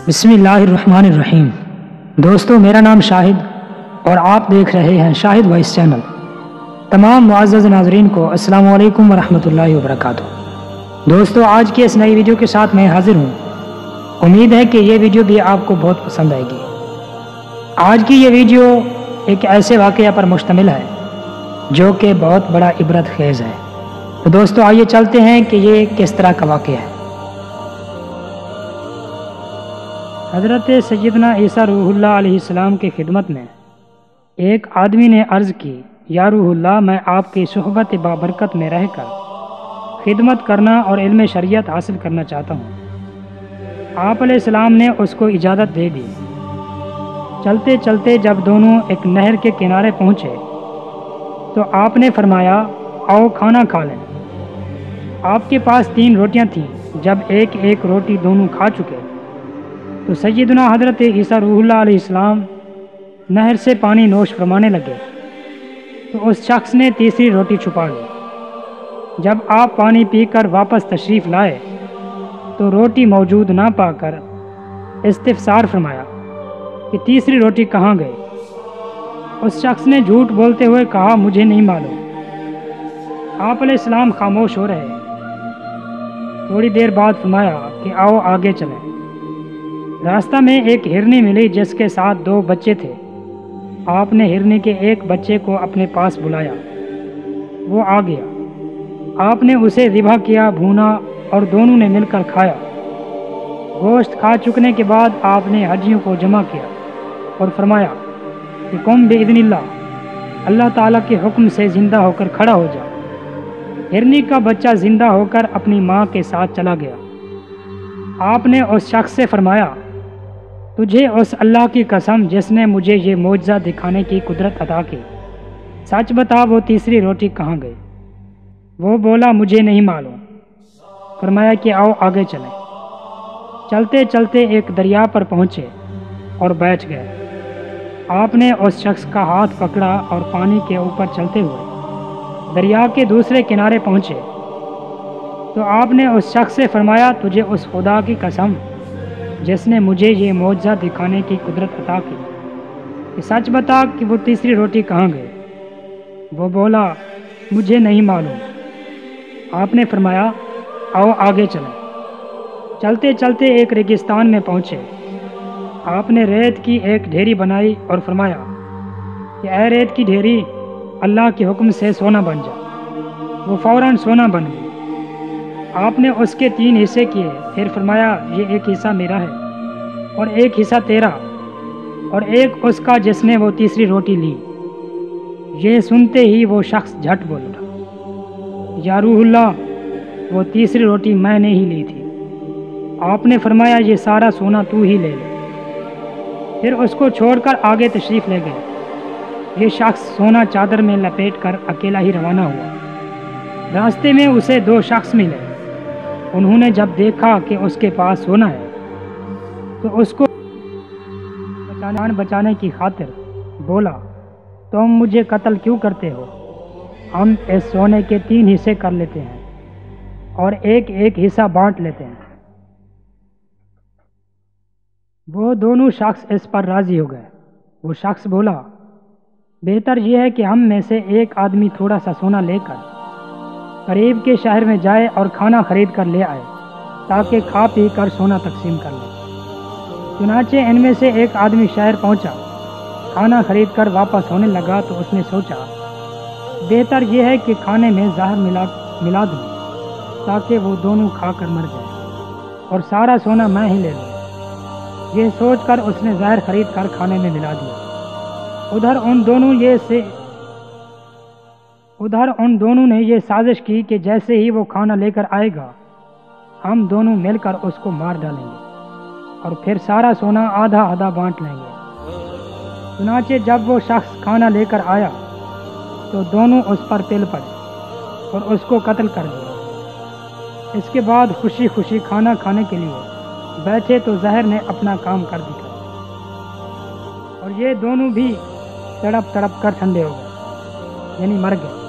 بسم اللہ الرحمن الرحیم۔ دوستو، میرا نام شاہد اور آپ دیکھ رہے ہیں شاہد وائس چینل۔ تمام معزز ناظرین کو السلام علیکم ورحمۃ اللہ وبرکاتہ۔ دوستو، آج کی اس نئی ویڈیو کے ساتھ میں حاضر ہوں۔ امید ہے کہ یہ ویڈیو بھی آپ کو بہت پسند آئے گی۔ آج کی یہ ویڈیو ایک ایسے واقعہ پر مشتمل ہے جو کہ بہت بڑا عبرت خیز ہے۔ تو دوستو، آئیے چلتے ہیں کہ یہ کس طرح کا واقعہ ہے۔ حضرت سیدنا عیسیٰ روح اللہ علیہ السلام کی خدمت میں ایک آدمی نے عرض کی، یا روح اللہ، میں آپ کی صحبت بابرکت میں رہ کر خدمت کرنا اور علم شریعت حاصل کرنا چاہتا ہوں۔ آپ علیہ السلام نے اس کو اجازت دے دی۔ چلتے چلتے جب دونوں ایک نہر کے کنارے پہنچے تو آپ نے فرمایا، آؤ کھانا کھا لیں۔ آپ کے پاس 3 روٹیاں تھیں۔ جب ایک ایک روٹی دونوں کھا چکے تو سیدنا حضرت عیسیٰ روح اللہ علیہ السلام نہر سے پانی نوش فرمانے لگے تو اس شخص نے تیسری روٹی چھپا لی۔ جب آپ پانی پی کر واپس تشریف لائے تو روٹی موجود نہ پا کر استفسار فرمایا کہ تیسری روٹی کہاں گئی؟ اس شخص نے جھوٹ بولتے ہوئے کہا، مجھے نہیں معلوم۔ آپ علیہ السلام خاموش ہو رہے۔ تھوڑی دیر بعد فرمایا کہ آؤ آگے چلیں۔ راستہ میں ایک ہرنی ملی جس کے ساتھ 2 بچے تھے۔ آپ نے ہرنی کے ایک بچے کو اپنے پاس بلایا۔ وہ آ گیا۔ آپ نے اسے ذبح کیا، بھونا اور دونوں نے مل کر کھایا۔ گوشت کھا چکنے کے بعد آپ نے حاجیوں کو جمع کیا اور فرمایا کہ قم بإذن اللہ، اللہ تعالیٰ کے حکم سے زندہ ہو کر کھڑا ہو جا۔ ہرنی کا بچہ زندہ ہو کر اپنی ماں کے ساتھ چلا گیا۔ آپ نے اس شخص سے فرمایا، تجھے اس اللہ کی قسم جس نے مجھے یہ معجزہ دکھانے کی قدرت عطا کی، سچ بتا وہ تیسری روٹی کہاں گئی؟ وہ بولا، مجھے نہیں معلوم۔ فرمایا کہ آؤ آگے چلیں۔ چلتے چلتے ایک دریا پر پہنچے اور بیٹھ گئے۔ آپ نے اس شخص کا ہاتھ پکڑا اور پانی کے اوپر چلتے ہوئے دریا کے دوسرے کنارے پہنچے تو آپ نے اس شخص سے فرمایا، تجھے اس خدا کی قسم جس نے مجھے یہ معجزہ دکھانے کی قدرت عطا کی، کہ سچ بتا کہ وہ تیسری روٹی کہاں گئی؟ وہ بولا، مجھے نہیں معلوم۔ آپ نے فرمایا، آؤ آگے چلیں۔ چلتے چلتے ایک ریگستان میں پہنچے۔ آپ نے ریت کی ایک ڈھیری بنائی اور فرمایا کہ اے ریت کی ڈھیری، اللہ کے حکم سے سونا بن جا۔ وہ فوراً سونا بن گئی۔ آپ نے اس کے 3 حصے کیے، پھر فرمایا، یہ ایک حصہ میرا ہے اور ایک حصہ تیرا اور ایک اس کا جس نے وہ تیسری روٹی لی۔ یہ سنتے ہی وہ شخص جھٹ بول اٹھا، یا روح اللہ، وہ تیسری روٹی میں نے ہی لی تھی۔ آپ نے فرمایا، یہ سارا سونا تو ہی لے لے۔ پھر اس کو چھوڑ کر آگے تشریف لے گئے۔ یہ شخص سونا چادر میں لپیٹ کر اکیلا ہی روانہ ہوا۔ راستے میں اسے 2 شخص ملے۔ انہوں نے جب دیکھا کہ اس کے پاس سونا ہے تو اس کو جان بچانے کی خاطر بولا، تم مجھے قتل کیوں کرتے ہو؟ ہم اس سونے کے 3 حصے کر لیتے ہیں اور ایک ایک حصہ بانٹ لیتے ہیں۔ وہ دونوں شخص اس پر راضی ہو گئے۔ وہ شخص بولا، بہتر یہ ہے کہ ہم میں سے ایک آدمی تھوڑا سا سونا لے کر قریب کے شہر میں جائے اور کھانا خرید کر لے آئے تاکہ کھا پی کر سونا تقسیم کر لیں۔ چنانچہ ان میں سے ایک آدمی شہر پہنچا، کھانا خرید کر واپس ہونے لگا تو اس نے سوچا، بہتر یہ ہے کہ کھانے میں زہر ملا دوں تاکہ وہ دونوں کھا کر مر جائیں اور سارا سونا میں ہی لے لوں۔ یہ سوچ کر اس نے زہر خرید کر کھانے میں ملا دیا۔ ادھر ان دونوں نے یہ سازش کی کہ جیسے ہی وہ کھانا لے کر آئے گا ہم دونوں مل کر اس کو مار ڈالیں گے اور پھر سارا سونا آدھا آدھا بانٹ لیں گے۔ چنانچہ جب وہ شخص کھانا لے کر آیا تو دونوں اس پر پل پڑے اور اس کو قتل کر دیا۔ اس کے بعد خوشی خوشی کھانا کھانے کے لیے بیٹھے تو زہر نے اپنا کام کر دیا اور یہ دونوں بھی تڑپ تڑپ کر ٹھنڈے ہو گئے، یعنی مر گئے،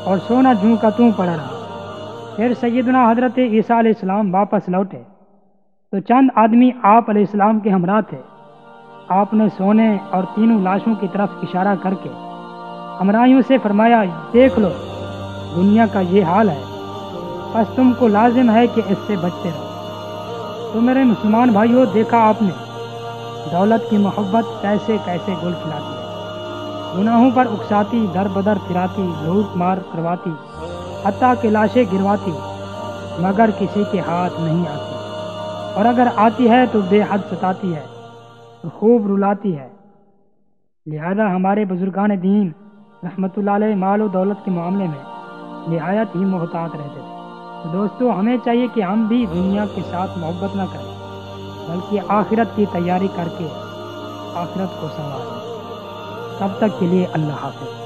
اور سونا جوں کا توں پڑا رہا۔ پھر سیدنا حضرت عیسیٰ علیہ السلام واپس لوٹے تو چند آدمی آپ علیہ السلام کے ہمراہ تھے۔ آپ نے سونے اور تینوں لاشوں کی طرف اشارہ کر کے ہمراہیوں سے فرمایا، دیکھ لو دنیا کا یہ حال ہے، بس تم کو لازم ہے کہ اس سے بچتے رہو۔ تو میرے مسلمان بھائیوں، دیکھا آپ نے دولت کی محبت کیسے کیسے گل کھلاتی ہے، گناہوں پر اکساتی، در بدر پھراتی، لوٹ مار کرواتی، حتیٰ کہ لاشیں گرواتی، مگر کسی کے ہاتھ نہیں آتی، اور اگر آتی ہے تو بے حد ستاتی ہے، خوب رلاتی ہے۔ لہذا ہمارے بزرگان دین رحمۃ اللہ علیہ مال و دولت کے معاملے میں نہایت ہی محتاط رہتے تھے۔ تو دوستو، ہمیں چاہیے کہ ہم بھی دنیا کے ساتھ محبت نہ کریں، بلکہ آخرت کی تیاری کر کے آخرت کو سنواریں۔ تب تک کے لیے اللہ حافظ۔